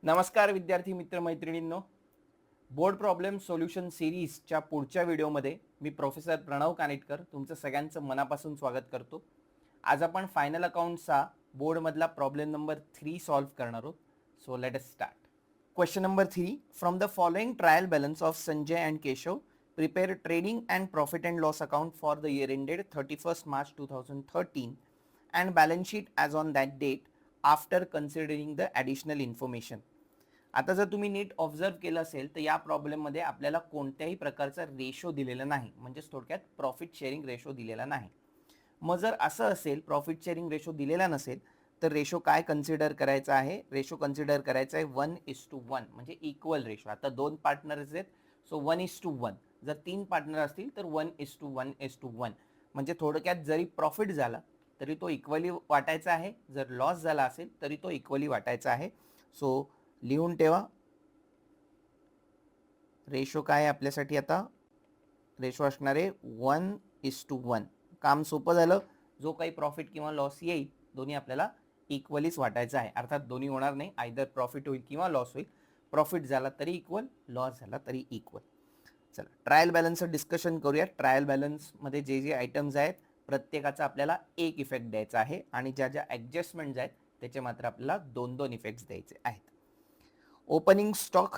नमस्कार विद्यार्थी मित्र मैत्रिणींनो, बोर्ड प्रॉब्लेम सोल्युशन सिरीजच्या पुढच्या व्हिडिओमध्ये मी प्रोफेसर प्रणव कानिटकर तुमचं सगळ्यांचं मनापासून स्वागत करतो. आज आपण फायनल अकाउंट्सचा बोर्डमधला प्रॉब्लेम नंबर 3 सॉल्व्ह करणार आहोत. So let us start. Question number 3. From the following trial balance of Sanjay and Keshav, prepare trading and profit and loss account for the year ended 31st March 2013 and balance sheet as on that date after considering the additional information. आता जर तुम्ही नीट observe केलं असेल तर या प्रॉब्लेममध्ये आपल्याला कोणत्याही प्रकारचा रेशो दिलेला नाही, म्हणजे थोडक्यात प्रॉफिट शेअरिंग रेशो दिलेला नाही. मग जर असं असेल, प्रॉफिट शेअरिंग रेशो दिलेला नसेल तर रेशो काय कन्सिडर करायचा आहे? रेशो कन्सिडर करायचा आहे 1:1, म्हणजे इक्वल रेशो. आता 2 पार्टनर्स आहेत, सो 1:1. जर 3 पार्टनर असतील तर 1:1:1, म्हणजे थोडक्यात जरी प्रॉफिट झाला तरी तो इक्वली वाटायचा आहे, जर लॉस झाला असेल तरी तो इक्वली वाटायचा आहे. सो लिहून ठेवा, रेशो काय आपल्यासाठी आता रेशो असणार आहे 1:1. काम सोपं झालं. जो काही प्रॉफिट किंवा लॉस येईल दोन्ही आपल्याला इक्वलीच वाटायचं आहे. अर्थात दोन्ही होणार नाही, आयदर प्रॉफिट होईल किंवा लॉस होईल. प्रॉफिट झाला तरी इक्वल, लॉस झाला तरी इक्वल. चला ट्रायल बॅलन्सचं डिस्कशन करूया. ट्रायल बॅलन्समध्ये जे जे आयटम्स आहेत प्रत्येकाचा आपल्याला एक इफेक्ट द्यायचा आहे आणि ज्या ज्या ॲडजस्टमेंट्स आहेत त्याचे मात्र आपल्याला 2-2 इफेक्ट्स द्यायचे आहेत. ओपनिंग स्टॉक,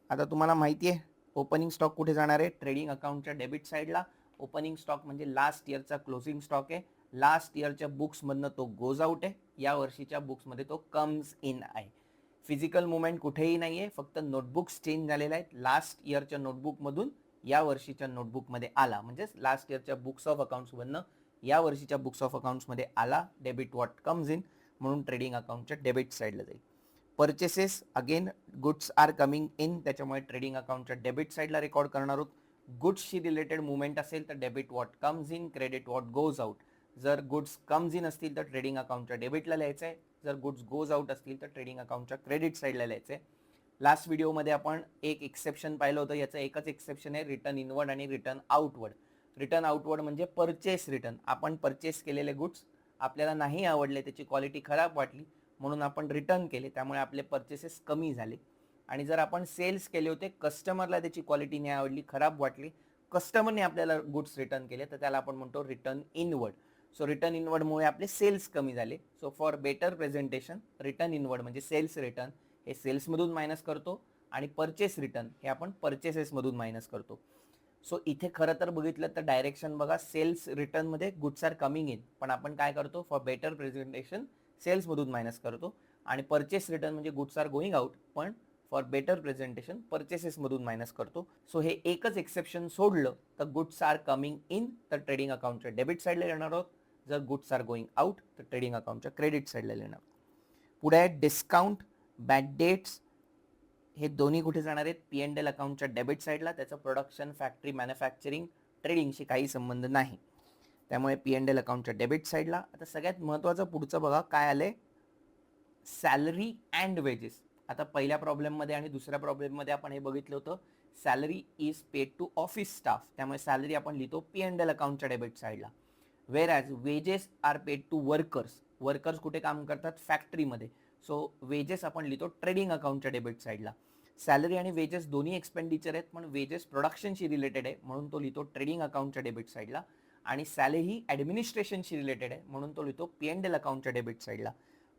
आता तुम्हाला माहिती आहे ओपनिंग स्टॉक कुठे जाणार आहे? ट्रेडिंग अकाउंटच्या डेबिट साईडला. ओपनिंग स्टॉक म्हणजे लास्ट इयरचा क्लोजिंग स्टॉक आहे. लास्ट इयरच्या बुक्समधनं तो गोज आउट आहे, या वर्षीच्या बुक्समध्ये तो कम्स इन आहे. फिजिकल मुवमेंट कुठेही नाही आहे, फक्त नोटबुक्स चेंज झालेल्या आहेत. लास्ट इयरच्या नोटबुकमधून या वर्षीच्या नोटबुकमध्ये आला, म्हणजेच लास्ट इयरच्या बुक्स ऑफ अकाउंट्समधनं या वर्षीच्या बुक्स ऑफ अकाउंट्समध्ये आला. डेबिट वॉट कम्स इन, म्हणून ट्रेडिंग अकाउंटच्या डेबिट साईडला जाईल. Purchases, again goods are coming in, त्याच्यामुळे ट्रेडिंग अकाउंटच्या डेबिट साईडला रेकॉर्ड करणार आहोत. गुड्सशी रिलेटेड मुवमेंट असेल तर debit what comes in, credit what goes out. जर गुड्स कम्स इन असतील तर ट्रेडिंग अकाउंटच्या डेबिटला लिहायचं आहे, जर गुड्स गोज आउट असतील तर ट्रेडिंग अकाउंटच्या क्रेडिट साईडला लिहायचं आहे. लास्ट व्हिडिओमध्ये आपण एक एक्सेप्शन पाहिलं होतं, याचं एकच एक्सेप्शन आहे रिटर्न इनवर्ड आणि रिटर्न आउटवर्ड. रिटर्न आउटवर्ड म्हणजे परचेस रिटर्न. आपण परचेस केलेले गुड्स आपल्याला नाही आवडले, त्याची क्वालिटी खराब वाटली म्हणून आपण रिटर्न केले, त्यामुळे आपले परचेसेस कमी झाले. आणि जर आपण सेल्स केले होते, कस्टमरला त्याची क्वालिटी नाही आवडली, खराब वाटली, कस्टमरने आपल्याला गुड्स रिटर्न केले, तर त्याला आपण म्हणतो रिटर्न इनवर्ड. सो रिटर्न इनवर्डमुळे आपले सेल्स कमी झाले. So for better presentation return inward म्हणजे सेल्स रिटर्न हे सेल्समधून मायनस करतो आणि परचेस रिटर्न हे आपण परचेसेसमधून मायनस करतो. सो इथे खरं तर बघितलं तर डायरेक्शन बघा, सेल्स रिटर्नमध्ये गुड्स आर कमिंग इन, पण आपण काय करतो फॉर बेटर प्रेझेंटेशन सेल्समधून मायनस करतो. आणि परचेस रिटर्न म्हणजे गुड्स आर गोईंग आउट, पण फॉर बेटर प्रेझेंटेशन परचेसेसमधून मायनस करतो. सो हे एकच एक्सेप्शन सोडलं तर गुड्स आर कमिंग इन तर ट्रेडिंग अकाउंटच्या डेबिट साईडला येणार आहोत, जर गुड्स आर गोईंग आउट तर ट्रेडिंग अकाउंटच्या क्रेडिट साईडला येणार. पुढे आहे डिस्काउंट, बॅड डेट्स, हे दोन्ही कुठे जाणार आहेत? P&L अकाउंटच्या डेबिट साईडला. त्याचं प्रोडक्शन, फॅक्टरी, मॅन्युफॅक्चरिंग, ट्रेडिंगशी काही संबंध नाही, त्यामुळे P&L अकाउंटच्या डेबिट साईडला. आता सगळ्यात महत्त्वाचं पुढचं बघा काय आलंय, सॅलरी अँड वेजेस. आता पहिल्या प्रॉब्लेममध्ये आणि दुसऱ्या प्रॉब्लेममध्ये आपण हे बघितलं होतं, salary is paid to office staff, त्यामुळे सॅलरी आपण लिहितो P&L अकाउंटच्या डेबिट साईडला. Whereas wages are paid to workers, workers कुठे काम करतात? फॅक्टरीमध्ये. सो वेजेस आपण लिहितो ट्रेडिंग अकाउंटच्या डेबिट साईडला. सॅलरी आणि वेजेस दोन्ही एक्सपेंडिचर आहेत, पण वेजेस प्रोडक्शनशी रिलेटेड आहे म्हणून तो लिहितो ट्रेडिंग अकाउंटच्या डेबिट साईडला. आणि सॅलरी ही ॲडमिनिस्ट्रेशनशी रिलेटेड आहे म्हणून तो लिहितो P&L अकाउंटच्या डेबिट साईडला.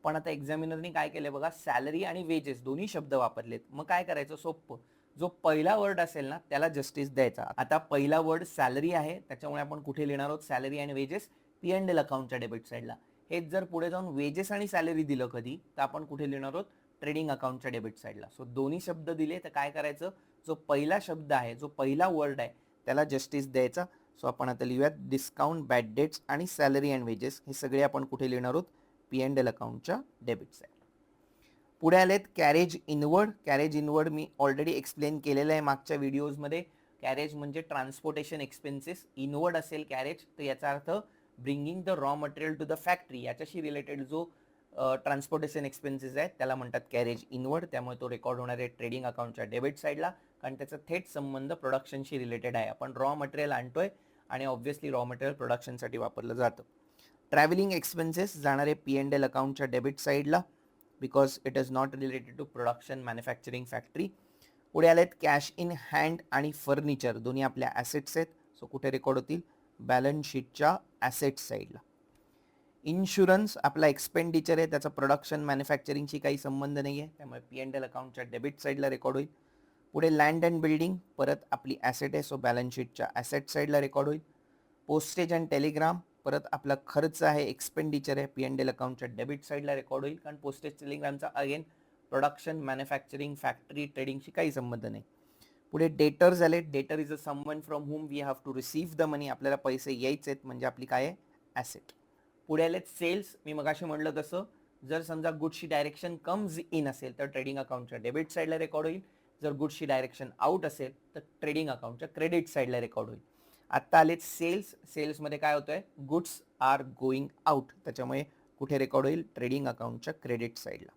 पण आता एक्झामिनरनी काय केलंय बघा, सॅलरी आणि वेजेस दोन्ही शब्द वापरलेत. मग काय करायचं? सोपं, जो पहिला वर्ड असेल ना त्याला जस्टिस द्यायचा. आता पहिला वर्ड सॅलरी आहे, त्याच्यामुळे आपण कुठे लिहिणार आहोत? सॅलरी आणि वेजेस P&L अकाउंटच्या डेबिट साईडला. हेच जर पुढे जाऊन वेजेस आणि सॅलरी दिलं कधी, तर आपण कुठे लिहिणार आहोत? ट्रेडिंग अकाउंटच्या डेबिट साईडला. सो दोन्ही शब्द दिले तर काय करायचं, जो पहिला शब्द आहे, जो पहिला वर्ड आहे त्याला जस्टिस द्यायचा. सो आपण आता लिहूयात डिस्काउंट, बॅड डेट्स आणि सॅलरी अँड वेजेस हे सगळे आपण कुठे लिहिणार आहोत? P&L अकाउंटच्या डेबिट साईड. पुढे आलेत कॅरेज इनवर्ड. कॅरेज इनवर्ड मी ऑलरेडी एक्सप्लेन केलेलं आहे मागच्या व्हिडिओजमध्ये. कॅरेज म्हणजे ट्रान्सपोर्टेशन एक्सपेन्सेस. इनवर्ड असेल कॅरेज तर याचा अर्थ bringing the raw material to the factory, याच्याशी रिलेटेड जो ट्रान्सपोर्टेशन एक्सपेन्सेस आहेत त्याला म्हणतात कॅरेज इनवर्ड. त्यामुळे तो रेकॉर्ड होणार आहे ट्रेडिंग अकाउंटच्या डेबिट साईडला, कारण त्याचा थेट संबंध प्रोडक्शनशी रिलेटेड आहे. आपण रॉ मटेरियल आणतोय आणि ऑब्व्हियसली रॉ मटेरियल प्रोडक्शनसाठी वापरलं जातं. ट्रॅव्हलिंग एक्सपेन्सेस जाणारे P&L अकाउंटच्या डेबिट साईडला. Because it is not related to production manufacturing factory. पुढे आलेत कॅश इन हँड आणि फर्निचर, दोन्ही आपल्या ॲसेट्स आहेत. सो कुठे रेकॉर्ड होतील? बॅलन्स शीटच्या ॲसेट्स साईडला. इन्शुरन्स आपला एक्सपेंडिचर आहे, त्याचा प्रोडक्शन मॅन्युफॅक्चरिंगशी काही संबंध नाही आहे, त्यामुळे P&L अकाउंटच्या डेबिट साईडला रेकॉर्ड होईल. पुढे लँड अँड बिल्डिंग परत आपली ॲसेट आहे, सो बॅलन्स शीटच्या ॲसेट साईडला रेकॉर्ड होईल. पोस्टेज अँड टेलिग्राम परत आपला खर्च आहे, एक्सपेंडिचर आहे, P&L अकाउंटच्या डेबिट साईडला रेकॉर्ड होईल, कारण पोस्टेज टेलिग्रामचा अगेन प्रोडक्शन मॅन्युफॅक्चरिंग फॅक्टरी ट्रेडिंगशी काही संबंध नाही. पुढे डेटर्स आले. Debtor is a someone from whom we have to receive the money, आपल्याला पैसे यायचे आहेत, म्हणजे आपली काय आहे? ॲसेट. पुढे आलेत सेल्स. मी मगाशी म्हटलं तसं जर समजा गुड्सची डायरेक्शन कम्स इन असेल तर ट्रेडिंग अकाउंटच्या डेबिट साईडला रेकॉर्ड होईल. जर गुड्सची डायरेक्शन आउट असेल तर ट्रेडिंग अकाउंटच्या क्रेडिट साईडला रेकॉर्ड होईल. आत्ता आलेत सेल्स. सेल्समध्ये काय होतंय? गुड्स आर गोईंग आउट, त्याच्यामुळे कुठे रेकॉर्ड होईल? ट्रेडिंग अकाउंटच्या क्रेडिट साईडला.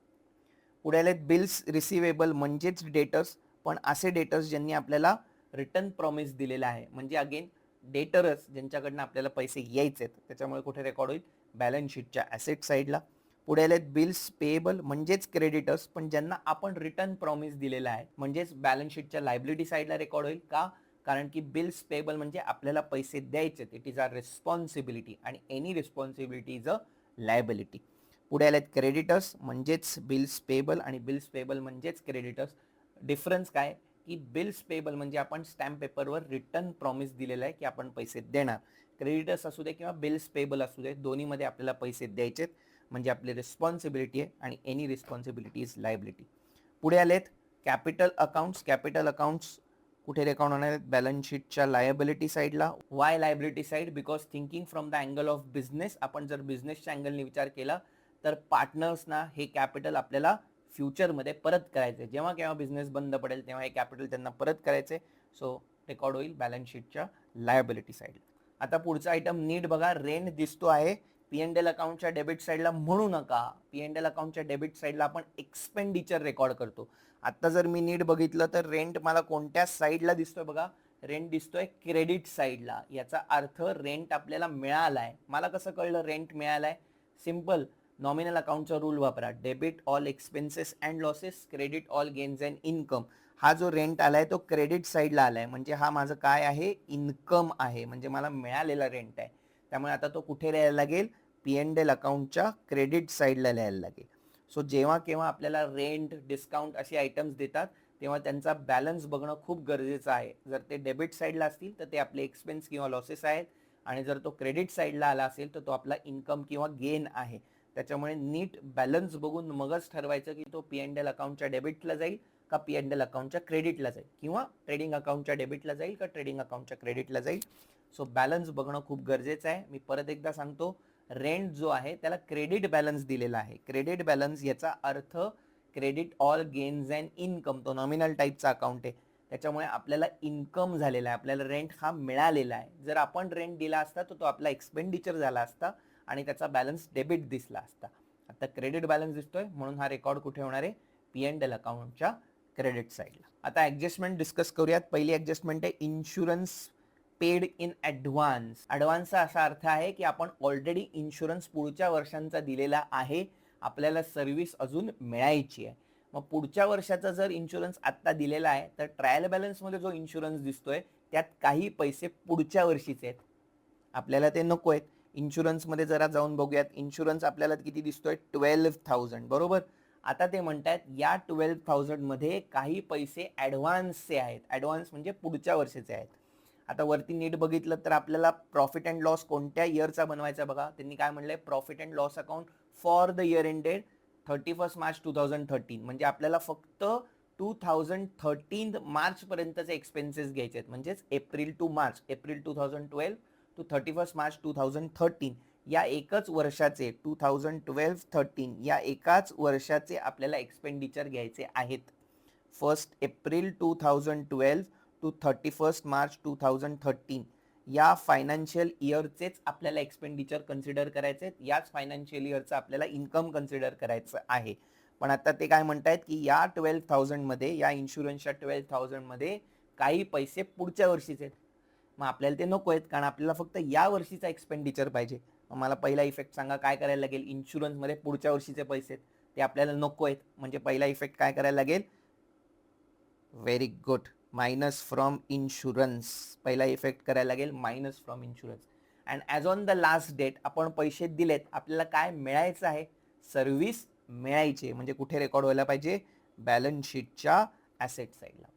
पुढे आलेत बिल्स रिसिवेबल म्हणजेच डेटर्स, पण असे डेटर्स ज्यांनी आपल्याला रिटर्न प्रॉमिस दिलेला आहे, म्हणजे अगेन डेटरच ज्यांच्याकडनं आपल्याला पैसे यायचे आहेत, त्याच्यामुळे कुठे रेकॉर्ड होईल? बॅलन्स शीटच्या ॲसेट साईडला. पुढे आलेत बिल्स पेएबल म्हणजेच क्रेडिटर्स, पण ज्यांना आपण रिटर्न प्रॉमिस दिलेला आहे, म्हणजेच बॅलन्स शीटच्या लायबिलिटी साईडला रेकॉर्ड होईल. का? कारण की बिल्स पेएबल म्हणजे आपल्याला पैसे द्यायचे, इट इज आर रिस्पॉन्सिबिलिटी, आणि any responsibility is a liability. पुढे आलेत क्रेडिटर्स म्हणजेच बिल्स पेएबल आणि बिल्स पेएबल म्हणजेच क्रेडिटर्स. डिफरन्स काय? की बिल्स पेएबल म्हणजे आपण स्टॅम्प पेपरवर रिटर्न प्रॉमिस दिलेला आहे की आपण पैसे देणार. क्रेडिटर्स असू दे किंवा बिल्स पेएबल असू दे, दोन्हीमध्ये आपल्याला पैसे द्यायचेत, म्हणजे आपली रिस्पॉन्सिबिलिटी आहे, आणि एनी रिस्पॉन्सिबिलिटी इज लायबिलिटी. पुढे आलेत कॅपिटल अकाउंट्स. कॅपिटल अकाउंट्स कुठे रेकॉर्ड होणार आहेत? बॅलन्स शीटच्या लायबिलिटी साईडला. Y liability side? Because thinking from the angle of business, आपण जर बिझनेसच्या अँगलने विचार केला तर पार्टनर्सना हे कॅपिटल आपल्याला फ्युचरमध्ये परत करायचे, जेव्हा केव्हा बिझनेस बंद पडेल तेव्हा हे कॅपिटल त्यांना परत करायचे. सो रेकॉर्ड होईल बॅलन्स शीटच्या लायबिलिटी साईडला. आता पुढचा आयटम नीट बघा. रेंट दिसतो आहे P&L अकाउंटच्या डेबिट साईडला, म्हणू नका. P&L अकाउंटच्या डेबिट साईडला आपण एक्सपेंडिचर रेकॉर्ड करतो. आता जर मी नीट बघितलं तर रेंट मला कोणत्या साईडला दिसतोय? बघा, रेंट दिसतोय क्रेडिट साईडला. याचा अर्थ रेंट आपल्याला मिळालाय. मला कसं कळलं रेंट मिळालाय? सिंपल, नॉमिनल अकाउंटचा रूल वापरा. Debit all expenses and losses, credit all gains and income. हा जो रेंट आलाय तो क्रेडिट साईडला आलाय, म्हणजे हा माझं काय आहे? इन्कम आहे, म्हणजे मला मिळालेला रेंट आहे. त्यामुळे आता तो कुठे लिहायला लागेल? P&L अकाउंटच्या क्रेडिट साईडला लिहायला लागेल. सो जेव्हा केव्हा आपल्याला रेंट, डिस्काउंट असे आयटम्स देतात तेव्हा त्यांचा बॅलन्स बघणं खूप गरजेचं आहे. जर ते डेबिट साईडला असतील तर ते आपले एक्सपेन्स किंवा लॉसेस आहेत, आणि जर तो क्रेडिट साईडला आला असेल तर तो आपला इन्कम किंवा गेन आहे. त्याच्यामुळे नीट बॅलन्स बघून मगच ठरवायचं की तो P&L अकाउंटच्या डेबिटला जाईल का P&L अकाउंटच्या क्रेडिटला जाईल, किंवा ट्रेडिंग अकाउंटच्या डेबिटला जाईल का ट्रेडिंग अकाउंटच्या क्रेडिटला जाईल. सो बॅलन्स बघणं खूप गरजेचं आहे. मी परत एकदा सांगतो, रेंट जो आहे त्याला क्रेडिट बॅलन्स दिलेला आहे. क्रेडिट बॅलन्स याचा अर्थ credit all gains and income, तो नॉमिनल टाईपचा अकाउंट आहे, त्याच्यामुळे आपल्याला इन्कम झालेला आहे, आपल्याला रेंट हा मिळालेला आहे. जर आपण रेंट दिला असता तर तो आपला एक्सपेंडिचर झाला असता आणि त्याचा बॅलन्स डेबिट दिसला असता. आता क्रेडिट बॅलन्स दिसतोय म्हणून हा रेकॉर्ड कुठे होणार आहे? P&L अकाउंटच्या क्रेडिट साईडला. आता ऍडजस्टमेंट डिस्कस करूयात. पहिली ऍडजस्टमेंट आहे इन्शुरन्स पेड इन ॲडव्हान्स. ॲडव्हान्सचा असा अर्थ आहे की आपण ऑलरेडी इन्शुरन्स पुढच्या वर्षांचा दिलेला आहे, आपल्याला सर्व्हिस अजून मिळायची आहे. मग पुढच्या वर्षाचा जर इन्शुरन्स आत्ता दिलेला आहे तर ट्रायल बॅलन्समध्ये जो इन्शुरन्स दिसतोय त्यात काही पैसे पुढच्या वर्षीचे आहेत, आपल्याला ते नको आहेत. इन्शुरन्समध्ये जरा जाऊन बघूयात. इन्शुरन्स आपल्याला किती दिसतोय? 12,000, बरोबर. आता ते म्हणतात या 12,000 मध्ये काही पैसे ॲडव्हान्सचे आहेत. ॲडव्हान्स म्हणजे पुढच्या वर्षाचे आहेत. आता वरती नीट बघितलं तर आपल्याला प्रॉफिट अँड लॉस कोणत्या इयरचा बनवायचा बघा. त्यांनी काय म्हणलंय? Profit and loss account for the year ended 31 March 2013, म्हणजे आपल्याला फक्त 2013 मार्च पर्यंतचे एक्सपेन्सेस घ्यायचे आहेत, म्हणजेच April to March, April 2012 to 31 March 2013 या एकच वर्षाचे, 2012-13 या एकाच वर्षाचे आपल्याला एक्सपेंडिचर घ्यायचे आहेत. 1 एप्रिल 2012 टू 31 मार्च 2013 या फायनान्शियल इयरचेच आपल्याला एक्सपेंडिचर कन्सिडर करायचे आहेत. याच फायनान्शियल इयरचं आपल्याला इन्कम कन्सिडर करायचं आहे. पण आता ते काय म्हणतायत की या 12,000 मध्ये, या इन्शुरन्सच्या 12,000 मध्ये काही पैसे पुढच्या वर्षीचे आहेत. मग आपल्याला ते नको आहेत, कारण आपल्याला फक्त या वर्षीचा एक्सपेंडिचर पाहिजे. मला पहिला इफेक्ट सांगा काय करायला लागेल? इन्शुरन्समध्ये पुढच्या वर्षीचे पैसे आहेत, ते आपल्याला नको आहेत. म्हणजे पहिला इफेक्ट काय करायला लागेल, very good, minus from insurance. पहिला इफेक्ट करायला लागेल minus from insurance. And as on the last date आपण पैसे दिलेत, आपल्याला काय मिळायचं आहे, सर्व्हिस मिळायची. म्हणजे कुठे रेकॉर्ड व्हायला पाहिजे, बॅलन्स शीटच्या ॲसेट साईडला.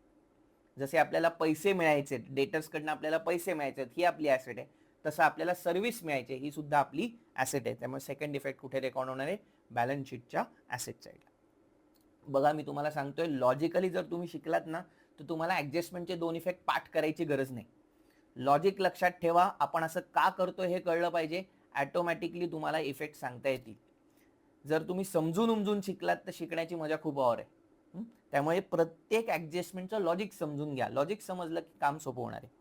जसे आपल्याला पैसे मिळायचे, डेटर्सकडनं आपल्याला पैसे मिळायचे, ही आपली ॲसेट आहे. तसं आपल्याला सर्व्हिस मिळायची, ही सुद्धा आपली ॲसेट आहे. त्यामुळे सेकंड इफेक्ट कुठे रेकॉर्ड होणार आहे, बॅलन्स शीटच्या ॲसेट साईडला. बघा मी तुम्हाला सांगतोय, लॉजिकली जर तुम्ही शिकलात ना, तर तुम्हाला ॲडजस्टमेंटचे 2 इफेक्ट पाठ करायची गरज नाही. लॉजिक लक्षात ठेवा, आपण असं का करतोय हे कळलं पाहिजे, ॲटोमॅटिकली तुम्हाला इफेक्ट सांगता येतील. जर तुम्ही समजून उमजून शिकलात तर शिकण्याची मजा खूप और आहे. त्यामुळे प्रत्येक ॲडजस्टमेंटचं लॉजिक समजून घ्या. लॉजिक समजलं की काम सोपं होणार आहे.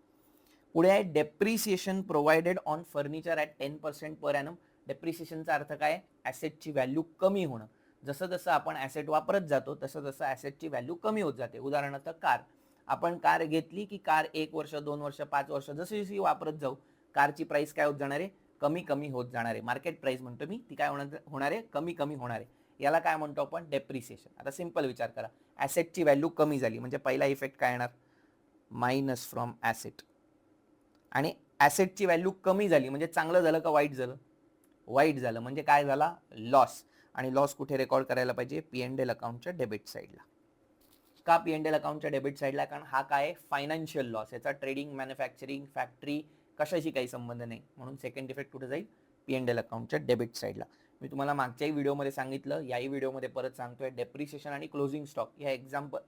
पुढे आहे depreciation provided on furniture at 10% per annum. डेप्रिसिएशनचा अर्थ काय, ॲसेटची व्हॅल्यू कमी होणं. जसं जसं आपण ॲसेट वापरत जातो तसं तसं ॲसेटची व्हॅल्यू कमी होत जाते. उदाहरणार्थ कार, आपण कार घेतली की कार 1 वर्ष 2 वर्ष 5 वर्ष जशी जशी वापरत जाऊ, कारची प्राइस काय होत जाणार आहे, कमी कमी होत जाणार आहे. मार्केट प्राइस म्हणतो मी, ती काय होणार आहे, कमी कमी होणार आहे. याला काय म्हणतो आपण, डेप्रिसिएशन. आता सिंपल विचार करा, ॲसेटची व्हॅल्यू कमी झाली म्हणजे पहिला इफेक्ट काय येणार, मायनस फ्रॉम ॲसेट. आणि ॲसेटची व्हॅल्यू कमी झाली म्हणजे चांगलं झालं का वाईट झालं, वाईट झालं. म्हणजे काय झाला, लॉस. आणि लॉस कुठे रेकॉर्ड करायला पाहिजे, P&L अकाउंटच्या डेबिट साईडला. का P&L अकाउंटच्या डेबिट साईडला, कारण हा काय फायनान्शियल लॉस, याचा ट्रेडिंग, मॅन्युफॅक्चरिंग, फॅक्टरी कशाशी काही संबंध नाही. म्हणून सेकंड इफेक्ट कुठे जाईल, P&L अकाउंटच्या डेबिट साईडला. मी तुम्हाला मागच्याही व्हिडिओमध्ये सांगितलं, याही व्हिडिओमध्ये परत सांगतोय, डेप्रिसिएशन आणि क्लोजिंग स्टॉक या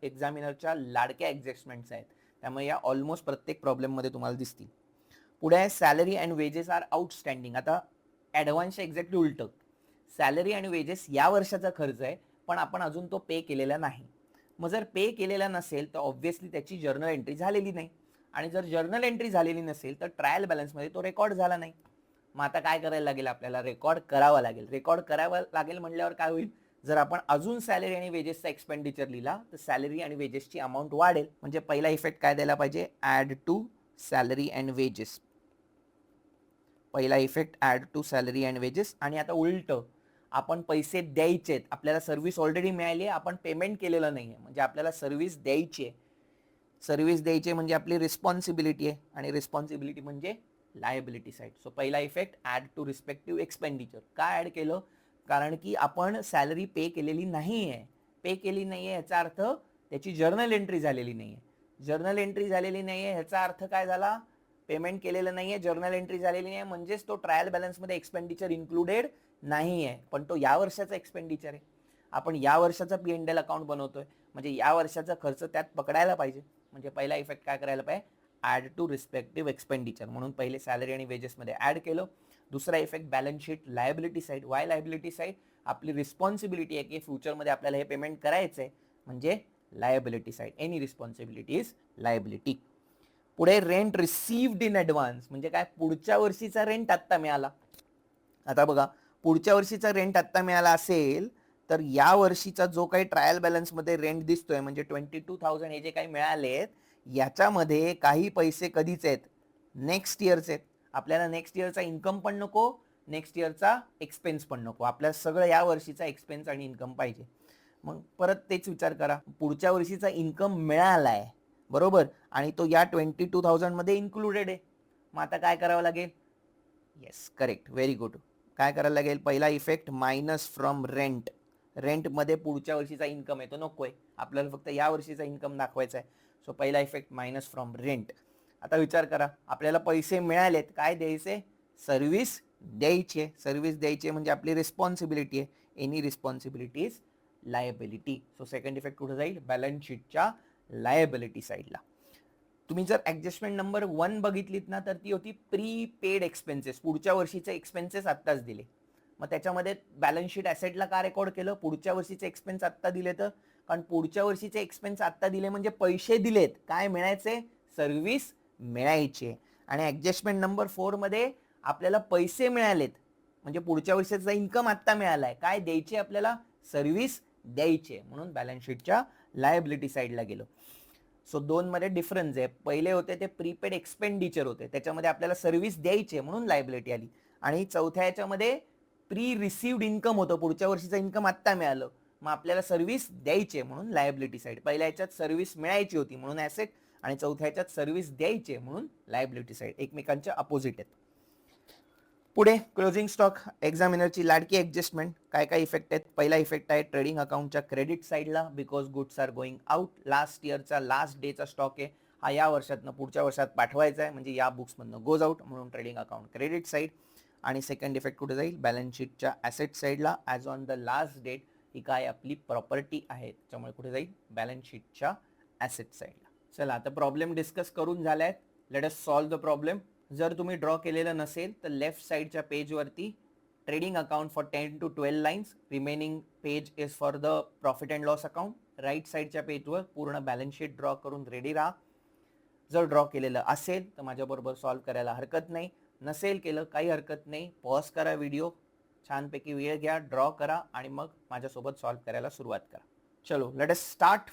एक्झामिनरच्या लाडक्या ॲडजस्टमेंट्स आहेत. त्यामुळे या ऑलमोस्ट प्रत्येक प्रॉब्लेममध्ये तुम्हाला दिसतील. पुढे आहे salary and wages are outstanding. आता ॲडव्हान्सच्या एक्झॅक्टली उलटं, सॅलरी आणि वेजेस या वर्षाचा खर्च आहे पण आपण अजून तो पे केलेला नाही. मग जर पे केलेला नसेल तर ऑब्व्हियसली त्याची जर्नल एंट्री झालेली नाही. आणि जर जर्नल एंट्री झालेली नसेल तर ट्रायल बॅलन्समध्ये तो रेकॉर्ड झाला नाही. मग आता काय करायला लागेल, आपल्याला रेकॉर्ड करावा लागेल. रेकॉर्ड करावा लागेल म्हणल्यावर काय होईल, जर आपण अजून सॅलरी आणि वेजेसचा एक्सपेंडिचर लिहिला तर सॅलरी आणि वेजेसची अमाऊंट वाढेल. म्हणजे पहिला इफेक्ट काय द्यायला पाहिजे, add to salary and wages. पहिला effect add to salary and wages. आणि आता उलट, आपण पैसे द्यायचेत, आपल्याला सर्व्हिस ऑलरेडी मिळाली आहे, आपण पेमेंट केलेलं नाही आहे, म्हणजे आपल्याला सर्व्हिस द्यायची आहे. सर्व्हिस द्यायची म्हणजे आपली रिस्पॉन्सिबिलिटी आहे, आणि रिस्पॉन्सिबिलिटी म्हणजे लायबिलिटी साईड. सो पहिला effect add to respective expenditure. का ॲड केलं, कारण की आपण सॅलरी पे केलेली नाही आहे. पे केली नाही आहे याचा अर्थ त्याची जर्नल एंट्री झालेली नाही आहे. जर्नल एंट्री झालेली नाही आहे ह्याचा अर्थ काय झाला, पेमेंट केलेलं नाही आहे, जर्नल एंट्री झालेली नाही, म्हणजेच तो ट्रायल बॅलन्समध्ये एक्सपेंडिचर इन्क्लुडेड नाही आहे. पण तो या वर्षाचा एक्सपेंडिचर आहे, आपण या वर्षाचा P&L अकाउंट बनवतोय, म्हणजे या वर्षाचा खर्च त्यात पकडायला पाहिजे. म्हणजे पहिला इफेक्ट काय करायला पाहिजे, ॲड टू रिस्पेक्टिव्ह एक्सपेंडिचर. म्हणून पहिले सॅलरी आणि वेजेसमध्ये ॲड केलं. दुसरा effect balance sheet liability side. Y liability side, आपली रिस्पॉन्सिबिलिटी आहे की फ्युचरमध्ये आपल्याला हे पेमेंट करायचं आहे, म्हणजे liability side. Any responsibility is liability. पुढे रेंट रिसिव्ड इन ॲडव्हान्स. म्हणजे काय, पुढच्या वर्षीचा रेंट आत्ता मिळाला. आता बघा, पुढच्या वर्षीचा रेंट आत्ता मिळाला असेल तर या वर्षीचा जो काही ट्रायल बॅलन्समध्ये रेंट दिसतोय, म्हणजे 22,000 हे जे काही मिळालेत, याच्यामध्ये काही पैसे कधीचे आहेत, नेक्स्ट इयरचे आहेत. आपल्याला नेक्स्ट इयरचा इन्कम पण नको, नेक्स्ट इयरचा एक्सपेन्स पण नको, आपल्याला सगळं या वर्षीचा एक्सपेन्स आणि इन्कम पाहिजे. मग परत तेच विचार करा, पुढच्या वर्षीचा इन्कम मिळालाय बरोबर, आणि तो या 22,000 मध्ये इन्क्लुडेड आहे. मग आता काय करावं लागेल, येस करेक्ट, व्हेरी गुड. काय करायला लागेल, पहिला इफेक्ट मायनस फ्रॉम रेंट. रेंटमध्ये पुढच्या वर्षीचा इन्कम आहे तो नको आहे, आपल्याला फक्त या वर्षीचा इन्कम दाखवायचा आहे. सो पहिला इफेक्ट मायनस फ्रॉम रेंट. आता विचार करा, आपल्याला पैसे मिळालेत, काय द्यायचे, सर्व्हिस द्यायची आहे. सर्व्हिस द्यायची म्हणजे आपली रिस्पॉन्सिबिलिटी आहे. Any responsibility is liability. So second effect कुठे जाईल, बॅलन्स शीटच्या लायबिलिटी साईडला. तुम्ही जर ॲडजस्टमेंट नंबर 1 बघितलीत ना, तर ती होती प्रीपेड एक्सपेन्सेस. पुढच्या वर्षीचे एक्सपेन्सेस आत्ताच दिले. मग त्याच्यामध्ये बॅलन्स शीट ॲसेटला का रेकॉर्ड केलं, पुढच्या वर्षीचे एक्सपेन्स आत्ता दिले तर, कारण पुढच्या वर्षीचे एक्सपेन्स आत्ता दिले म्हणजे पैसे दिलेत, काय मिळायचे, सर्व्हिस मिळायचे. आणि ॲडजस्टमेंट नंबर 4 मध्ये आपल्याला पैसे मिळालेत, म्हणजे पुढच्या वर्षाचा इन्कम आत्ता मिळालाय, काय द्यायचे आपल्याला, सर्व्हिस द्यायचे. म्हणून बॅलन्स शीटच्या लायबिलिटी साईडला गेलो. सो 2 मध्ये डिफरन्स आहे. पहिले होते ते प्रीपेड एक्सपेंडिचर होते, त्याच्यामध्ये आपल्याला सर्व्हिस द्यायचे म्हणून लायबिलिटी आली. आणि चौथ्या याच्यामध्ये प्री रिसिव्ड इन्कम होतं, पुढच्या वर्षीचं इन्कम आत्ता मिळालं, मग आपल्याला सर्व्हिस द्यायची म्हणून लायबिलिटी साईड. पहिल्या ह्याच्यात सर्व्हिस मिळायची होती म्हणून ॲसेट, आणि चौथ्या ह्याच्यात सर्व्हिस द्यायची म्हणून लायबिलिटी साईड. एकमेकांच्या अपोजिट आहेत. पुढे क्लोजिंग स्टॉक एक्झामिनरची लाडकी ऍडजस्टमेंट. काय काय इफेक्ट आहेत? पहिला इफेक्ट आहे ट्रेडिंग अकाउंटच्या क्रेडिट साईडला, because goods are going out. Last इयरचा लास्ट डेचा स्टॉक आहे हा, या वर्षातनं पुढच्या वर्षात पाठवायचा आहे, म्हणजे या बुक्समधनं गोज आउट, म्हणून ट्रेडिंग अकाउंट क्रेडिट साईड. आणि सेकंड इफेक्ट कुठे जाईल? बॅलन्स शीटच्या ॲसेट साईडला. As on the last date ही काय आपली प्रॉपर्टी आहे, त्याच्यामुळे कुठे जाईल? बॅलन्स शीटच्या ॲसेट साईडला. चला आता प्रॉब्लेम डिस्कस करून झालाय. Let us solve the problem. जर तुम्ही ड्रॉ केलेलं नसेल तर लेफ्ट साईडच्या पेजवरती trading account for 10 to 12 lines, remaining page is for the profit and loss account. Right साईडच्या पेजवर पूर्ण बॅलन्स शीट ड्रॉ करून रेडी राहा. जर ड्रॉ केलेलं असेल तर माझ्याबरोबर सॉल्व करायला हरकत नाही. नसेल केलं काही हरकत नाही, पॉज करा व्हिडिओ, छानपैकी वेळ घ्या, ड्रॉ करा आणि मग माझ्यासोबत सॉल्व करायला सुरुवात करा. चलो लेट अस स्टार्ट.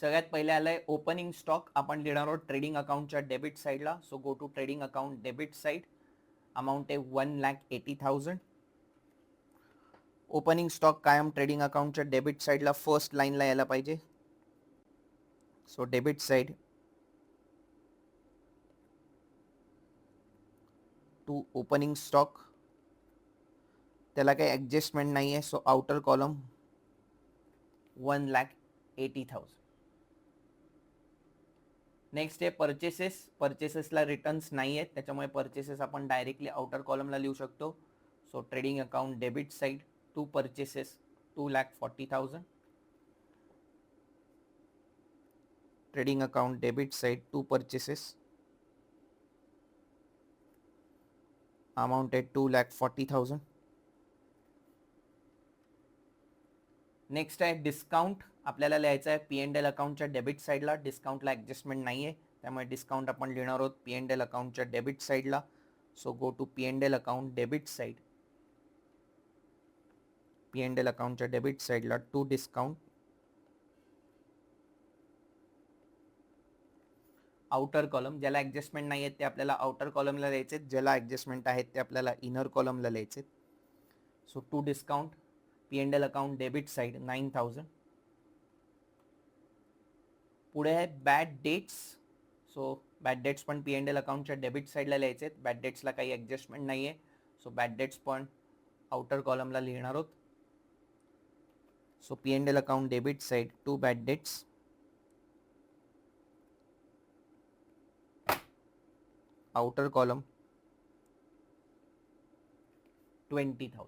सगळ्यात पहिले आलंय ओपनिंग स्टॉक. आपण लिहिणार आहोत ट्रेडिंग अकाउंटच्या डेबिट साईडला. So go to trading account debit side. Amount आहे 1,80,000. ओपनिंग स्टॉक कायम ट्रेडिंग अकाउंटच्या डेबिट साईडला फर्स्ट लाईनला यायला पाहिजे. So debit side to opening stock. त्याला काही ॲडजस्टमेंट नाही आहे, सो आउटर कॉलम 1,80,000. नेक्स्ट आहे परचेसेस. परचेसेसला रिटर्न्स नाही आहेत, त्याच्यामुळे परचेसेस आपण डायरेक्टली आउटर कॉलमला लिहू शकतो. So trading account debit side to purchases 2,40,000. Trading account debit side to purchases, amount आहे 2,40,000. नेक्स्ट आहे डिस्काउंट. आपल्याला लिहायचं आहे पी एंड एल अकाउंटच्या डेबिट साईडला. डिस्काउंटला ॲडजस्टमेंट नाही आहे, त्यामुळे डिस्काउंट आपण लिहिणार आहोत पी एंड एल अकाउंटच्या डेबिट साईडला. So go to P and L account debit side. P and L अकाउंटच्या डेबिट साईडला टू डिस्काउंट. Outer column. ज्याला ॲडजस्टमेंट नाही आहेत ते आपल्याला आउटर कॉलमला लिहायचे, ज्याला ॲडजस्टमेंट आहेत ते आपल्याला इनर कॉलमला लिहायचे. So to discount P and L account debit side 9,000. पुढे आहे bad debts. So bad debts पण पी एंड एल अकाउंटच्या डेबिट साईडला लिहायचे आहेत. बॅड डेट्सला काही ॲडजस्टमेंट नाही आहे, सो बॅड डेट्स पण आउटर कॉलमला लिहिणार आहोत. So P and L account debit side to bad debts, outer column 20,000.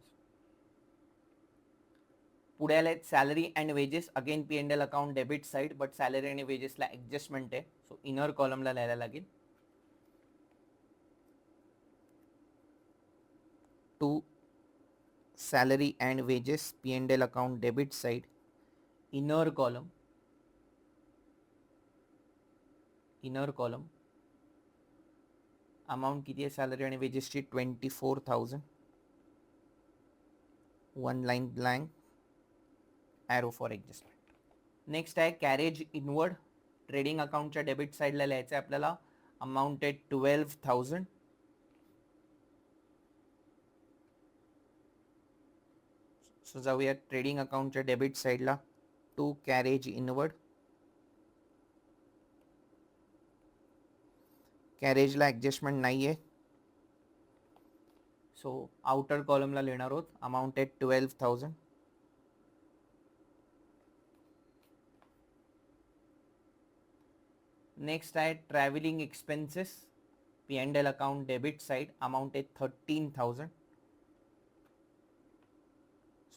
पुढे आले salary and wages. Again P and L account debit side, but salary आणि वेजेसला ॲडजस्टमेंट आहे, सो इनर कॉलमला लिहायला लागेल. To salary and wages P and L account debit side, inner column amount किती आहे सॅलरी आणि वेजेसची? 24,000. One line blank, arrow for adjustment. Next आहे कॅरेज इनवर्ड. ट्रेडिंग अकाउंटच्या डेबिट साईडला लिहायचं आहे आपल्याला. अमाऊंट आहे 12,000. सो जाऊया ट्रेडिंग अकाउंटच्या डेबिट साईडला टू कॅरेज इनवर्ड. कॅरेजला ॲडजस्टमेंट नाही आहे, सो आउटर कॉलमला लिहिणार आहोत. अमाऊंट आहे 12,000. नेक्स्ट आहे travelling expenses. P and L account debit side. Amount आहे 13,000.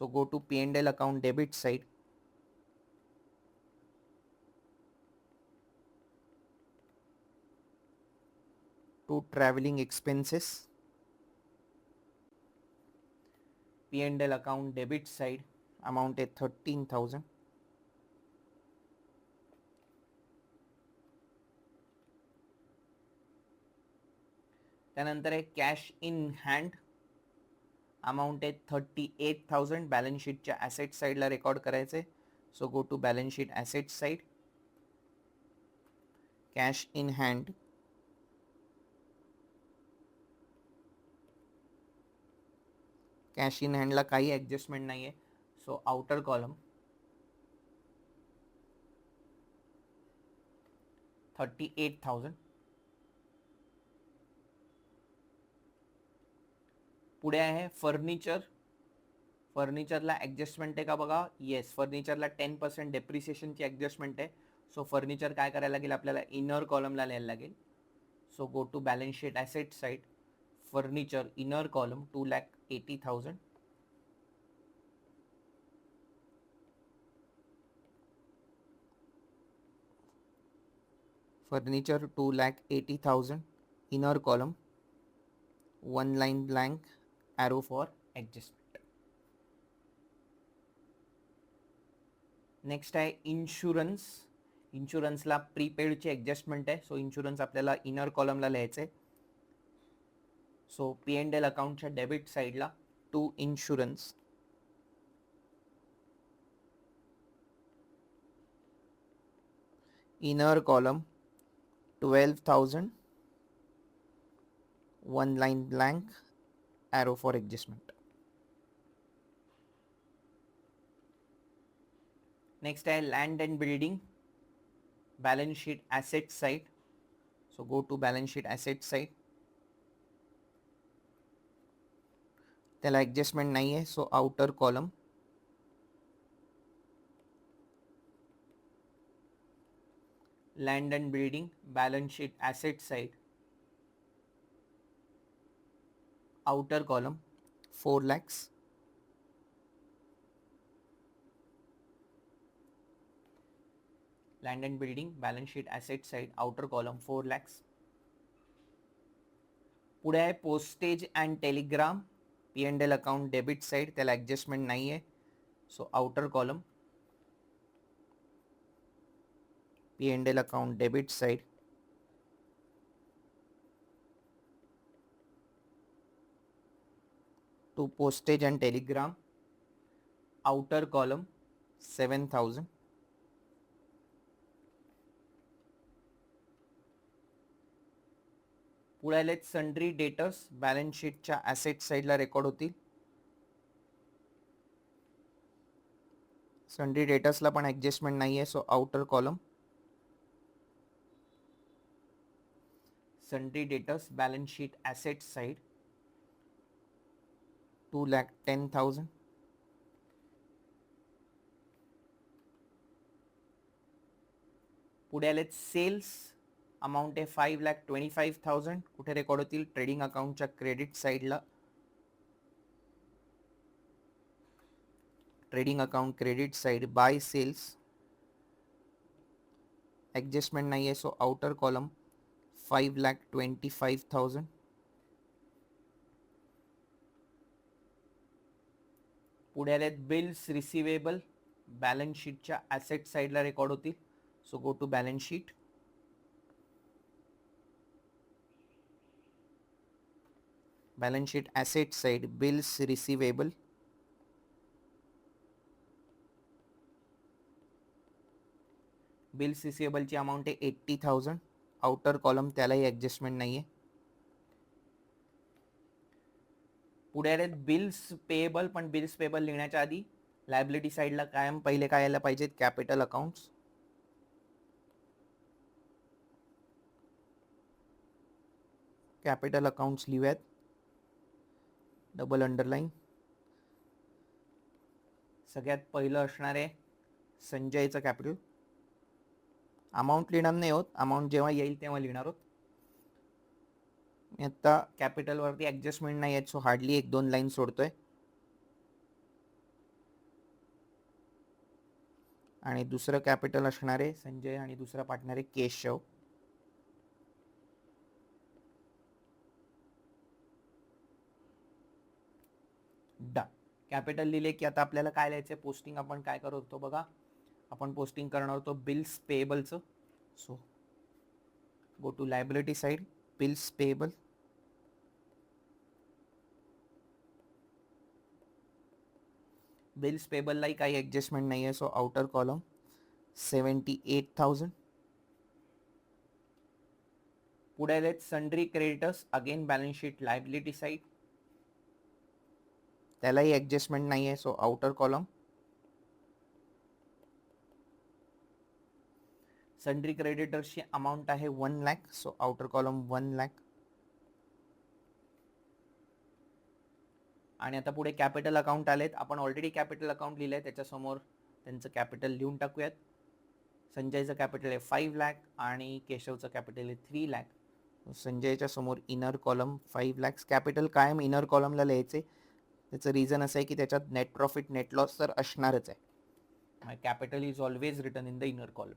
So go to P and L account debit side. To travelling expenses, P and L account debit side. Amount आहे 13,000. त्यानंतर आहे cash in hand. Amount आहे 38,000. Balance शीटच्या asset साईडला record करायचे. So go to balance sheet asset side. Cash in hand cash in हँडला काही adjustment नाही आहे. So outer column 38,000. पुढे आहे फर्निचर. फर्निचरला ॲडजस्टमेंट आहे का बघा. येस, फर्निचरला 10% डेप्रिसिएशनची ॲडजस्टमेंट आहे. सो फर्निचर काय करायला लागेल आपल्याला, इनर कॉलमला लिहायला लागेल. So go to balance sheet asset side, furniture inner column 2,80,000. Furniture 2,80,000, inner column, 1 line blank, arrow for adjustment. Next आहे इन्शुरन्स. इन्शुरन्सला प्रीपेडची ॲडजस्टमेंट आहे. सो इन्शुरन्स आपल्याला इनर कॉलमला लिहायचं आहे. सो P&L अकाउंटच्या डेबिट साईडला to insurance, inner column 12,000, 1 line blank, arrow for adjustment. Next आहे land and building, balance sheet asset side. So go to balance sheet asset side. त्याला adjustment नाही आहे. So outer column land and building, balance sheet asset side, outer column 4 lakhs. Land and building, balance sheet asset side, outer column 4 lakhs. पुढे आहे postage and telegram, P&L account debit side, त्याला adjustment नाही आहे. So outer column P&L account debit side, to postage and telegram, outer column 7,000. पुढे आलेत sundry debtors, balance शीटच्या asset साईडला record होतील. सन्ड्री डेटर्सला पण ॲडजस्टमेंट नाही आहे. So outer column sundry debtors, balance sheet asset side, 2,10,000. पुढे आलेत सेल्स, अमाऊंट आहे 5,25,000. कुठे रेकॉर्ड होतील, ट्रेडिंग अकाउंटच्या क्रेडिट साईडला. Trading account credit side, by sales, adjustment नाही आहे. So outer column 5,25,000. पुढे आलेत बिल्स रिसिवेबल, बॅलन्स शीटच्या ॲसेट साईडला रेकॉर्ड होतील. So go to balance sheet. Balance sheet asset side, bills receivable, bills रिसिवेबलची अमाऊंट आहे 80,000. आउटर कॉलम, त्यालाही ॲडजस्टमेंट नाही आहे. पुढे आलेत बिल्स पेएबल, पण बिल्स पेएबल लिहिण्याच्या आधी लायबिलिटी साईडला कायम पहिले काय यायला पाहिजेत, कॅपिटल अकाउंट्स. कॅपिटल अकाउंट्स लिहूयात, डबल अंडरलाईन. सगळ्यात पहिलं असणार आहे संजयचं कॅपिटल. अमाऊंट लिहिणार नाही आहोत, अमाऊंट जेव्हा येईल तेव्हा लिहिणार आहोत. आता कॅपिटलवरती ॲडजस्टमेंट नाही आहेत. सो हार्डली 1-2 लाईन सोडतोय. आणि दुसरं कॅपिटल असणार आहे संजय आणि दुसरा पार्टनर आहे केशव. डन. कॅपिटल लिहिले की आता आपल्याला काय लिहायचं, पोस्टिंग आपण काय करत होतो बघा. आपण पोस्टिंग करणार होतो बिल्स पेएबलचं. So go to liability side, bills payable, bills पेएबललाही काही ॲडजस्टमेंट नाही आहे. So outer column 78,000. पुढे आलेत sundry creditors, again balance sheet liability side, त्यालाही ॲडजस्टमेंट नाही आहे. So outer column. सन्ड्री क्रेडिटर्सची अमाऊंट आहे 1 lakh. So outer column 1 lakh. आणि आता पुढे कॅपिटल अकाउंट आलेत. आपण ऑलरेडी कॅपिटल अकाउंट लिहिलंय, त्याच्यासमोर त्यांचं कॅपिटल लिहून टाकूयात. संजयचं कॅपिटल आहे 5 लाख आणि केशवचं कॅपिटल आहे 3 लाख. संजयच्या समोर इनर कॉलम 5 लाख. कॅपिटल कायम इनर कॉलमला लिहायचे. त्याचं रिझन असं आहे की त्याच्यात नेट प्रॉफिट नेट लॉस तर असणारच आहे. Capital is always return in the inner column.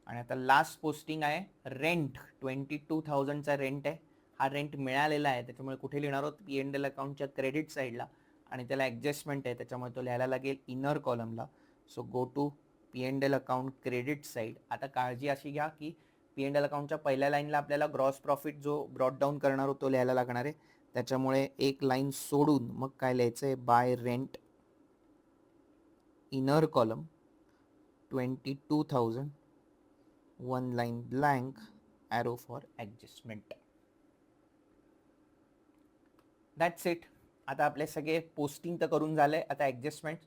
आणि आता लास्ट पोस्टिंग आहे रेंट. 22,000चा रेंट आहे. हा रेंट मिळालेला आहे, त्याच्यामुळे कुठे लिहिणार आहोत? P&L अकाउंटच्या क्रेडिट साईडला. आणि त्याला ॲडजस्टमेंट आहे, त्याच्यामुळे तो लिहायला लागेल इनर कॉलमला. So go to P&L account credit side. आता काळजी अशी घ्या की P&L अकाउंटच्या पहिल्या लाईनला आपल्याला ग्रॉस प्रॉफिट जो ब्रॉट डाऊन करणार होतो लिहायला लागणार आहे. त्याच्यामुळे एक लाईन सोडून मग काय लिहायचं आहे? By rent inner column 22,000, 1 line blank, arrow for adjustment. That's it. आता आपले सगळे पोस्टिंग तर करून झालंय. आता ॲडजस्टमेंट.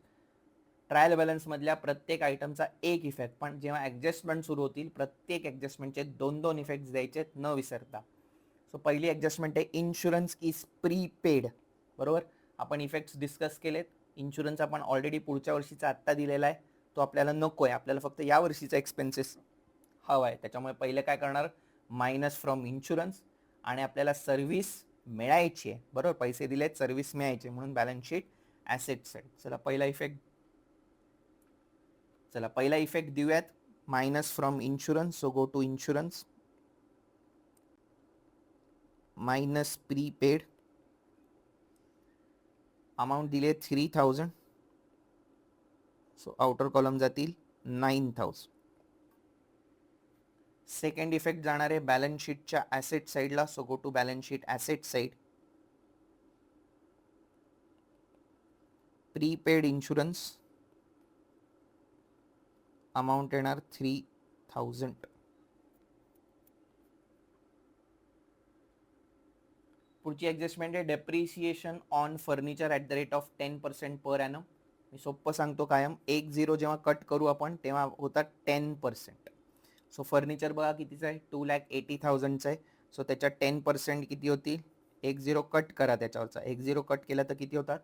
ट्रायल बॅलन्समधल्या प्रत्येक आयटमचा एक इफेक्ट, पण जेव्हा ॲडजस्टमेंट सुरू होतील प्रत्येक ॲडजस्टमेंटचे 2-2 इफेक्ट्स द्यायचे न विसरता. सो पहिली ॲडजस्टमेंट आहे इन्शुरन्स इज प्रीपेड. बरोबर, आपण इफेक्ट्स डिस्कस केलेत. इन्शुरन्स आपण ऑलरेडी पुढच्या वर्षीचा आत्ता दिलेला आहे, तो आपल्याला नको आहे. आपल्याला फक्त या वर्षीचा एक्सपेन्सेस हवा आहे. त्याच्यामुळे पहिले काय करणार? Minus from insurance. आणि आपल्याला सर्व्हिस मिळायची आहे. बरोबर, पैसे दिलेत, सर्व्हिस मिळायची, म्हणून बॅलन्स शीट ॲसेट साईड. चला पहिला इफेक्ट देऊयात. Minus from insurance. So go to insurance. Minus prepaid. Amount दिली आहे 3,000. सो आउटर कॉलम जातील 9,000. सेकंड इफेक्ट जाणार आहे बॅलन्स शीटच्या ॲसेट साईडला. So go to balance sheet asset side. Prepaid insurance amount येणार 3,000. पुढची ॲडजस्टमेंट आहे depreciation on furniture at the rate of 10% per annum. मी सोप्पं सांगतो कायम. 1-0 जेव्हा कट करू आपण तेव्हा होतात 10%. सो फर्निचर बघा कितीचं आहे? 2,80,000चं आहे. सो त्याच्या 10% किती होतील? 1-0 कट करा त्याच्यावरचा. 1-0 कट केला तर किती होतात?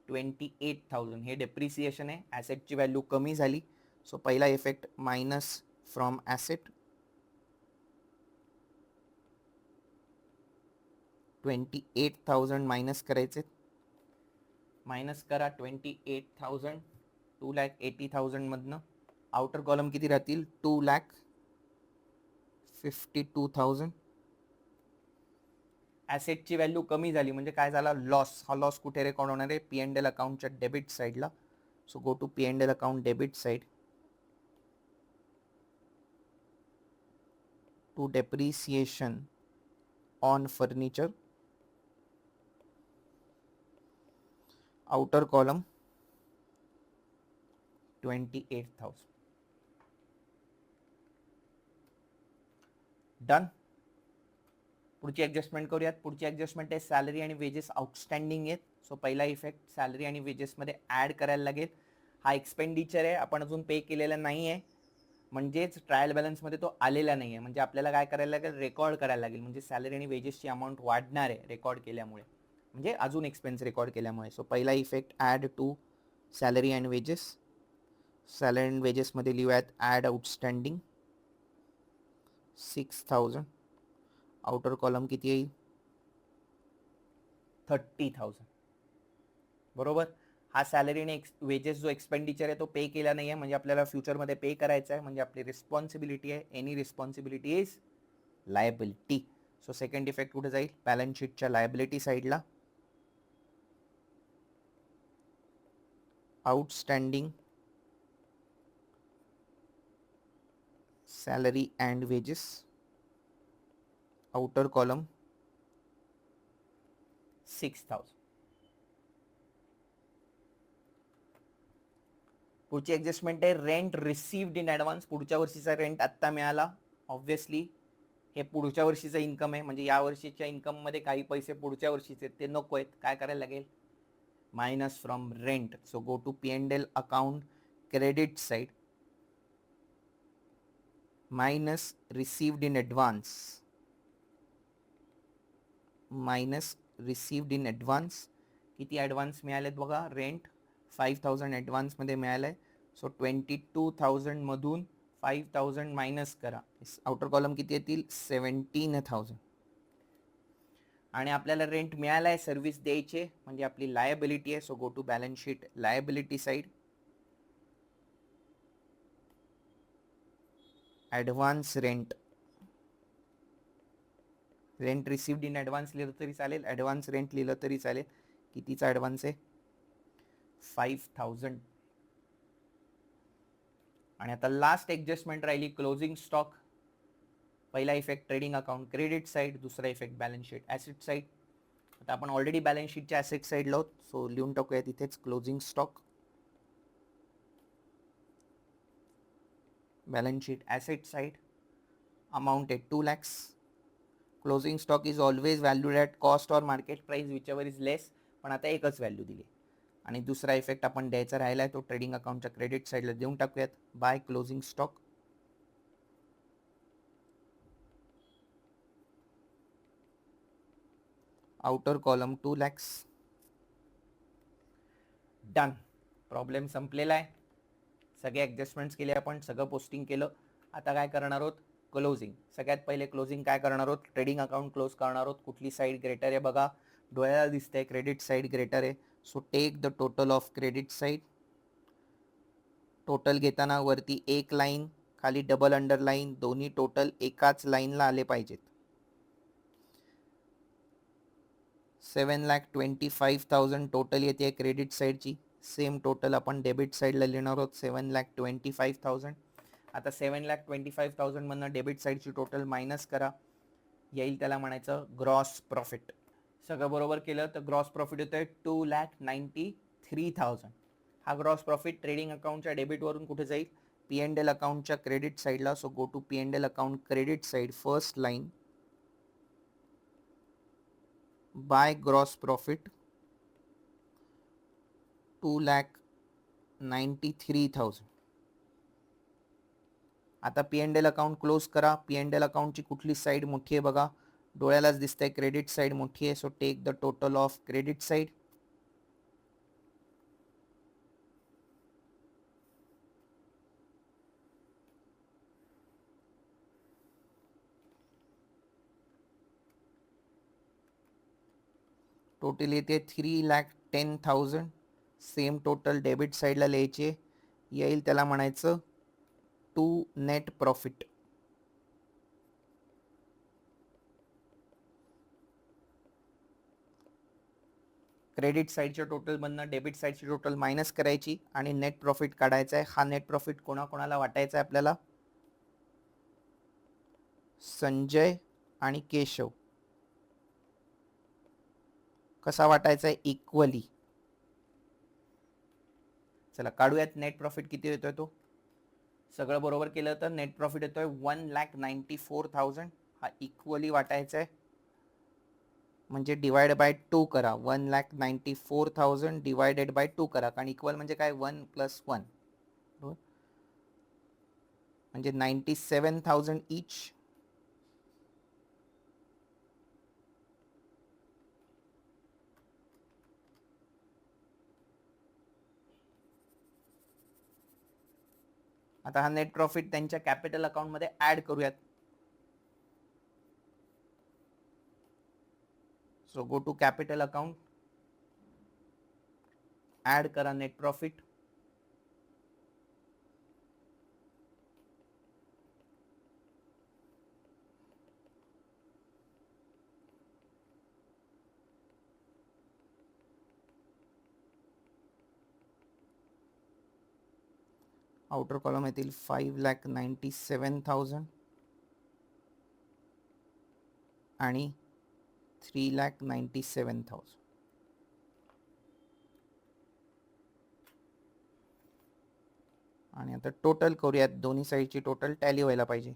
28,000. हे डेप्रिसिएशन आहे. ॲसेटची व्हॅल्यू कमी झाली. सो पहिला effect minus from asset. 28,000 minus करायचे. मायनस करा 28,000 2,80,000 मधनं. आउटर कॉलम किती राहतील? 2,52,000. ॲसेटची व्हॅल्यू कमी झाली म्हणजे काय झाला? लॉस. हा लॉस कुठे रेकॉर्ड होणार आहे? P&L अकाउंटच्या डेबिट साईडला. So go to P&L account debit side. To depreciation on furniture. Outer column 28,000. Done. पुढची ॲडजस्टमेंट करूयात. पुढची ॲडजस्टमेंट आहे सॅलरी आणि वेजेस आउटस्टँडिंग आहेत. सो पहिला इफेक्ट सॅलरी आणि वेजेसमध्ये ॲड करायला लागेल. हा एक्सपेंडिचर आहे, आपण अजून पे केलेला नाही आहे, म्हणजेच ट्रायल बॅलन्समध्ये तो आलेला नाही आहे. म्हणजे आपल्याला काय करायला लागेल? रेकॉर्ड करायला लागेल. म्हणजे सॅलरी आणि वेजेसची अमाऊंट वाढणार आहे रेकॉर्ड केल्यामुळे, म्हणजे अजून एक्सपेन्स रेकॉर्ड केल्यामुळे. सो पहिला effect add to salary and wages. Salary and वेजेसमध्ये लिहूयात ॲड आउटस्टँडिंग 6,000. आउटर कॉलम किती येईल? 30,000. बरोबर. हा सॅलरी आणि वेजेस जो एक्सपेंडिचर आहे तो पे केला नाही आहे, म्हणजे आपल्याला फ्युचरमध्ये पे करायचा आहे, म्हणजे आपली रिस्पॉन्सिबिलिटी आहे. Any responsibility is liability. So second effect कुठे जाईल? बॅलन्स शीटच्या लायबिलिटी साईडला. Outstanding salary and wedges. Outer column 6,000. पुढची ॲडजस्टमेंट आहे रेंट रिसिव्ड इन ॲडव्हान्स. पुढच्या वर्षीचा रेंट आत्ता मिळाला. ऑब्व्हियसली हे पुढच्या वर्षीचं इन्कम आहे, म्हणजे या वर्षीच्या इन्कममध्ये काही पैसे पुढच्या वर्षीचे ते नको आहेत. काय करायला लागेल? minus from rent. So go to P&L account credit side, minus received in advance, minus received in advance. किती ॲडव्हान्स मिळालेत बघा, रेंट 5000 ॲडव्हान्समध्ये मिळालं आहे. सो 22,000 मधून 5000 मायनस करा, आउटर कॉलम किती येतील 17,000. आणि आपल्याला रेंट मिळाला आहे, सर्व्हिस द्यायचे म्हणजे आपली लायबिलिटी आहे. So go to balance sheet liability side, advance rent, rent received in advance लिहिलं तरी चालेल, ॲडव्हान्स रेंट लिहिलं तरी चालेल. कितीचा ॲडव्हान्स आहे 5,000. आणि आता लास्ट ॲडजस्टमेंट राहिली क्लोजिंग स्टॉक. पहिला effect trading account credit side, दुसरा effect balance sheet asset side. आता आपण ऑलरेडी बॅलन्स शीटच्या ॲसेट साईडला आहोत, सो लिहून टाकूया तिथेच closing stock, balance sheet asset side, amount आहे 2 lakhs. Closing stock is always valued at cost or market price whichever is less, पण आता एकच व्हॅल्यू दिली. आणि दुसरा इफेक्ट आपण द्यायचा राहिला आहे तो ट्रेडिंग अकाउंटच्या क्रेडिट साईडला देऊन टाकूयात, by closing stock. Outer column 2 lakhs. Done, problem संपलेला आहे. सगळे ॲडजस्टमेंट्स केले आपण, सगळं पोस्टिंग केलं. आता काय करणार आहोत, क्लोजिंग. सगळ्यात पहिले क्लोजिंग काय करणार आहोत, ट्रेडिंग अकाउंट क्लोज करणार आहोत. कुठली साईड ग्रेटर आहे बघा, डोळ्याला दिसतंय क्रेडिट साईड ग्रेटर आहे. So take the total of credit side. Total घेताना वरती एक लाईन, खाली डबल अंडरलाईन, दोन्ही टोटल एकाच लाईनला आले पाहिजेत. 7,25,000 टोटल येते क्रेडिट साईडची. सेम टोटल आपण डेबिट साईडला लिहिणार आहोत 7,25,000. आता 7,25,000 मधनं डेबिट साईडची टोटल मायनस करा, येईल त्याला म्हणायचं ग्रॉस प्रॉफिट. सगळं बरोबर केलं तर ग्रॉस प्रॉफिट येतोय 2,93,000. हा ग्रॉस प्रॉफिट ट्रेडिंग अकाउंटच्या डेबिटवरून कुठे जाईल, P&L अकाउंटच्या क्रेडिट साईडला. So go to P&L account credit side, first line, by gross profit 2,93,000. आता P&L अकाउंट क्लोज करा. P&L अकाउंटची कुठली साईड मोठी आहे बघा, डोळ्यालाच दिसतंय क्रेडिट साईड मोठी आहे. So take the total of credit side. Total येते 3,10,000. सेम टोटल डेबिट साईडला लिहायचे, येईल त्याला म्हणायचं टू नेट प्रॉफिट. क्रेडिट साईडच्या टोटलमधनं डेबिट साईडची टोटल मायनस करायची आणि नेट प्रॉफिट काढायचा आहे. हा नेट प्रॉफिट कोणाकोणाला वाटायचा आहे आपल्याला, संजय आणि केशव. कसा वाटायचा आहे, इक्वली. चला काढूयात नेट प्रॉफिट किती येतोय तो. सगळं बरोबर केलं तर नेट प्रॉफिट येतोय 1,94,000. हा इक्वली वाटायचा आहे, म्हणजे डिवाइड बाय 2 करा. 1,94,000 डिवायडेड बाय 2 करा, कारण इक्वल म्हणजे काय 1 + 1, म्हणजे 97,000 इच. आता हा नेट प्रॉफिट त्यांच्या कॅपिटल अकाउंटमध्ये ऍड करूयात. So go to capital account, add करा नेट प्रॉफिट. आउटर कॉलम येतील 5,97,000 आणि 3,97,000. आणि आता टोटल करूयात, दोन्ही साईडची टोटल टॅली व्हायला पाहिजे.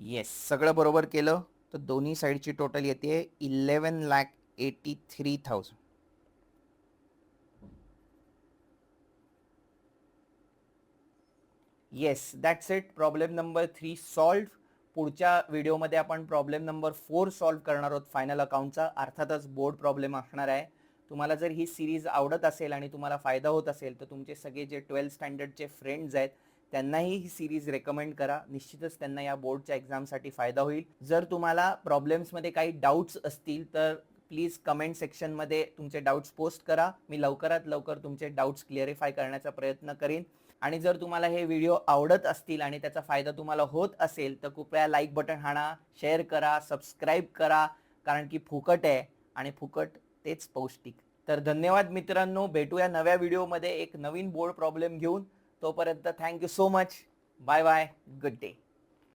येस, सगळं बरोबर केलं तर दोन्ही साईडची टोटल येते 11,83,000. Yes, that's it. Problem number 3 solve. पुढच्या व्हिडिओमध्ये आपण प्रॉब्लेम नंबर 4 सॉल्व्ह करणार आहोत फायनल अकाउंटचा. अर्थातच बोर्ड प्रॉब्लेम असणार आहे. तुम्हाला जर ही सिरीज आवडत असेल आणि तुम्हाला फायदा होत असेल तर तुमचे सगळे जे 12th स्टँडर्डचे फ्रेंड्स आहेत त्यांनाही ही सिरीज रेकमेंड करा. निश्चितच त्यांना या बोर्डच्या एक्झामसाठी फायदा होईल. जर तुम्हाला प्रॉब्लेम्समध्ये काही डाऊट्स असतील तर प्लीज कमेंट सेक्शनमध्ये तुमचे डाऊट्स पोस्ट करा. मी लवकरात लवकर तुमचे डाऊट्स क्लिअरिफाय करण्याचा प्रयत्न करीन. आणि जर तुम्हाला हे व्हिडिओ आवडत असतील आणि त्याचा फायदा तुम्हाला होत असेल तर कृपया लाईक बटन हाणा, शेअर करा, सबस्क्राईब करा, कारण की फुकट आहे आणि फुकट तेच पौष्टिक. तर धन्यवाद मित्रांनो, भेटूया नव्या व्हिडिओमध्ये एक नवीन बोर्ड प्रॉब्लेम घेऊन. तोपर्यंत thank you so much. Bye bye. Good day.